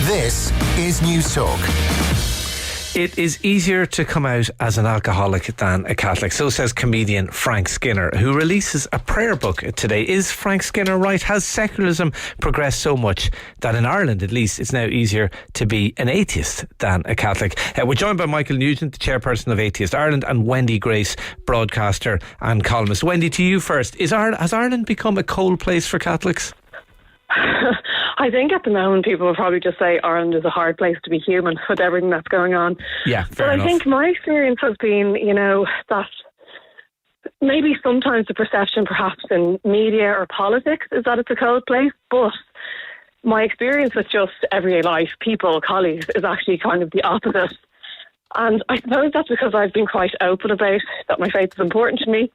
This is Newstalk. It is easier to come out as an alcoholic than a Catholic. So says comedian Frank Skinner, who releases a prayer book today. Is Frank Skinner right? Has secularism progressed so much that in Ireland, at least, it's now easier to be an atheist than a Catholic? We're joined by Michael Nugent, the chairperson of Atheist Ireland, and Wendy Grace, broadcaster and columnist. Wendy, to you first. Has Ireland become a cold place for Catholics? I think at the moment people will probably just say Ireland is a hard place to be human with everything that's going on. Yeah, fair enough. I think my experience has been, that maybe sometimes the perception perhaps in media or politics is that it's a cold place, but my experience with just everyday life, people, colleagues, is actually kind of the opposite. And I suppose that's because I've been quite open about that my faith is important to me.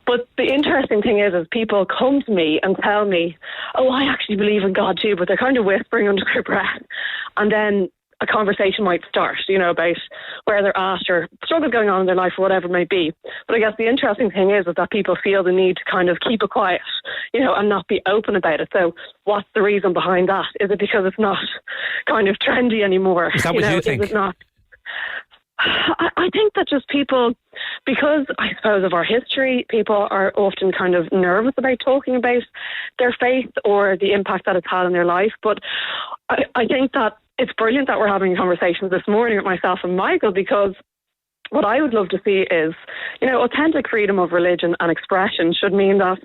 But the interesting thing is people come to me and tell me, oh, I actually believe in God too, but they're kind of whispering under their breath. And then a conversation might start, about where they're at or struggles going on in their life or whatever it may be. But I guess the interesting thing is that people feel the need to kind of keep it quiet, and not be open about it. So what's the reason behind that? Is it because it's not kind of trendy anymore? Is that what you think? Is it not? I think that just people, because I suppose of our history, people are often kind of nervous about talking about their faith or the impact that it's had on their life. But I think that it's brilliant that we're having conversations this morning with myself and Michael, because what I would love to see is, authentic freedom of religion and expression should mean that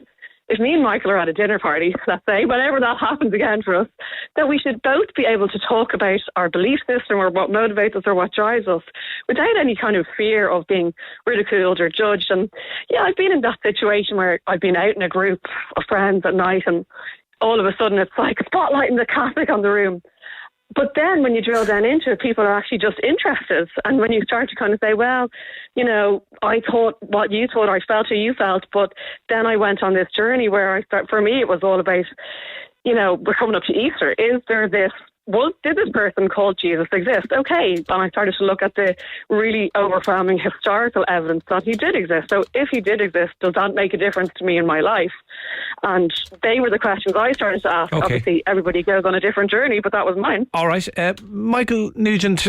if me and Michael are at a dinner party, let's say, whenever that happens again for us, that we should both be able to talk about our belief system or what motivates us or what drives us without any kind of fear of being ridiculed or judged. And yeah, I've been in that situation where I've been out in a group of friends at night and all of a sudden it's like spotlighting the Catholic on the room. But then when you drill down into it, people are actually just interested. And when you start to kind of say, well, I thought what you thought, I felt what you felt, but then I went on this journey where for me, it was all about, we're coming up to Easter. Is there this, did this person called Jesus exist? Okay. And I started to look at the really overwhelming historical evidence that he did exist. So if he did exist, does that make a difference to me in my life? And they were the questions I started to ask. Okay. Obviously, everybody goes on a different journey, but that was mine. All right. Michael Nugent,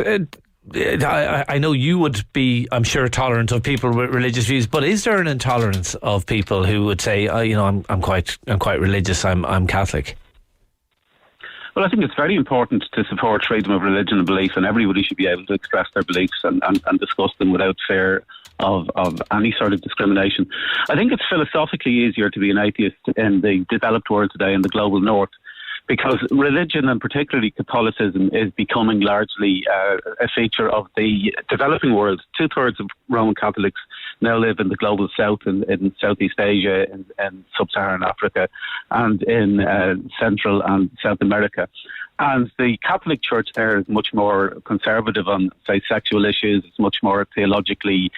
I know you would be, I'm sure, tolerant of people with religious views, but is there an intolerance of people who would say, I'm quite religious, I'm Catholic? Well, I think it's very important to support freedom of religion and belief, and everybody should be able to express their beliefs and discuss them without fear of any sort of discrimination. I think it's philosophically easier to be an atheist in the developed world today, in the global north, because religion, and particularly Catholicism, is becoming largely a feature of the developing world. 2/3 of Roman Catholics now live in the global south, in Southeast Asia, in sub-Saharan Africa, and in Central and South America. And the Catholic Church there is much more conservative on, say, sexual issues. It's much more theologically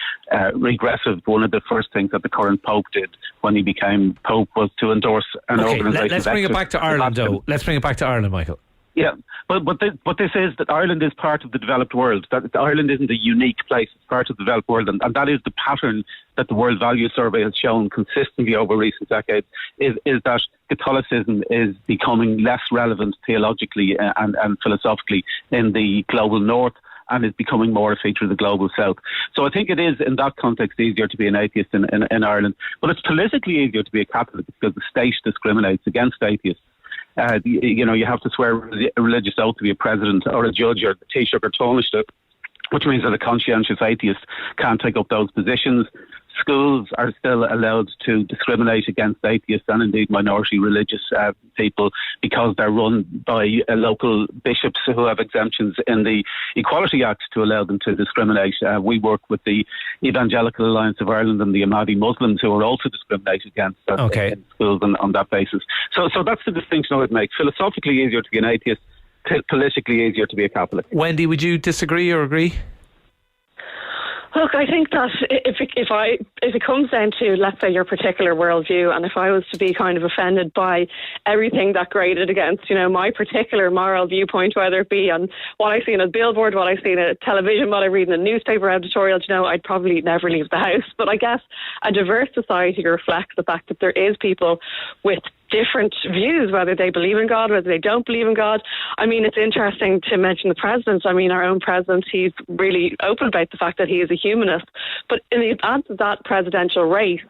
regressive. One of the first things that the current Pope did when he became Pope was to endorse an organisation. Let's bring it back to Ireland, though. Let's bring it back to Ireland, Michael. Yeah, but this is that Ireland is part of the developed world. That Ireland isn't a unique place; it's part of the developed world, and that is the pattern that the World Values Survey has shown consistently over recent decades. Is that Catholicism is becoming less relevant theologically and philosophically in the global north, and is becoming more a feature of the global south. So I think it is, in that context, easier to be an atheist in Ireland. But it's politically easier to be a Catholic because the state discriminates against atheists. You have to swear a religious oath to be a president or a judge or the Taoiseach or Taoiseach, which means that a conscientious atheist can't take up those positions. Schools are still allowed to discriminate against atheists and indeed minority religious people because they're run by local bishops who have exemptions in the Equality Act to allow them to discriminate. We work with the Evangelical Alliance of Ireland and the Ahmadi Muslims who are also discriminated against in schools on that basis. So that's the distinction I would make. Philosophically easier to be an atheist, politically easier to be a Catholic. Wendy, would you disagree or agree? Look, I think that if it comes down to, let's say, your particular worldview, and if I was to be kind of offended by everything that graded against, my particular moral viewpoint, whether it be on what I see on a billboard, what I see in a television, what I read in a newspaper editorial, I'd probably never leave the house. But I guess a diverse society reflects the fact that there is people with different views, whether they believe in God, whether they don't believe in God. I mean, it's interesting to mention the president. I mean, our own president, he's really open about the fact that he is a humanist. But in the advance of that presidential race,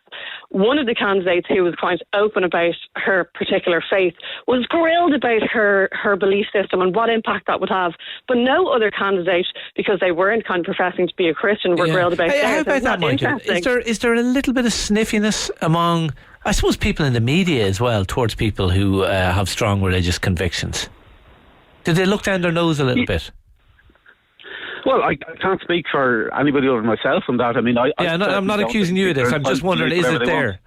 one of the candidates who was quite open about her particular faith was grilled about her belief system and what impact that would have. But no other candidate, because they weren't kind of professing to be a Christian, were grilled about theirs. How about that, Michael? Is there a little bit of sniffiness among, I suppose, people in the media as well towards people who have strong religious convictions? Did they look down their nose a little bit? Well, I can't speak for anybody other than myself on that. I mean, I'm not accusing you of this. I'm just wondering, is it there?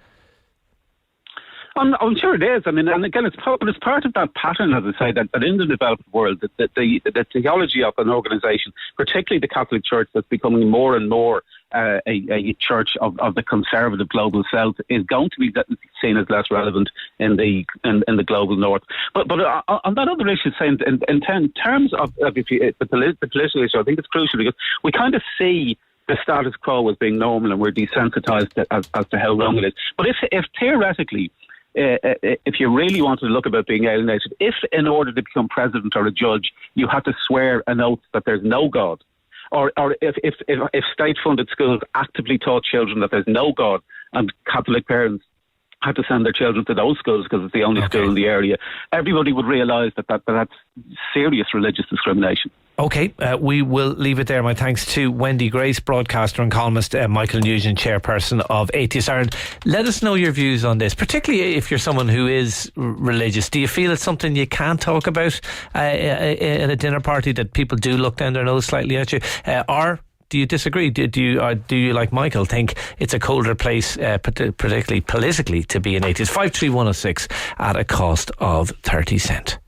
I'm sure it is. I mean, and again, it's part of that pattern, as I say, that in the developed world, that the theology of an organisation, particularly the Catholic Church, that's becoming more and more a church of the conservative global south, is going to be seen as less relevant in the global north. But on that other issue, saying in terms of the political issue, I think it's crucial because we kind of see the status quo as being normal, and we're desensitized as to how wrong it is. But if theoretically, if you really wanted to look about being alienated, if in order to become president or a judge you had to swear an oath that there's no God, or if state-funded schools actively taught children that there's no God, and Catholic parents had to send their children to those schools because it's the only school in the area, everybody would realise that's serious religious discrimination. OK, we will leave it there. My thanks to Wendy Grace, broadcaster and columnist, Michael Nugent, chairperson of Atheist Ireland. Let us know your views on this, particularly if you're someone who is religious. Do you feel it's something you can't talk about at a dinner party, that people do look down their nose slightly at you? Or do you disagree? Do you, like Michael, think it's a colder place, particularly politically, to be an atheist? 53106 at a cost of 30 cents.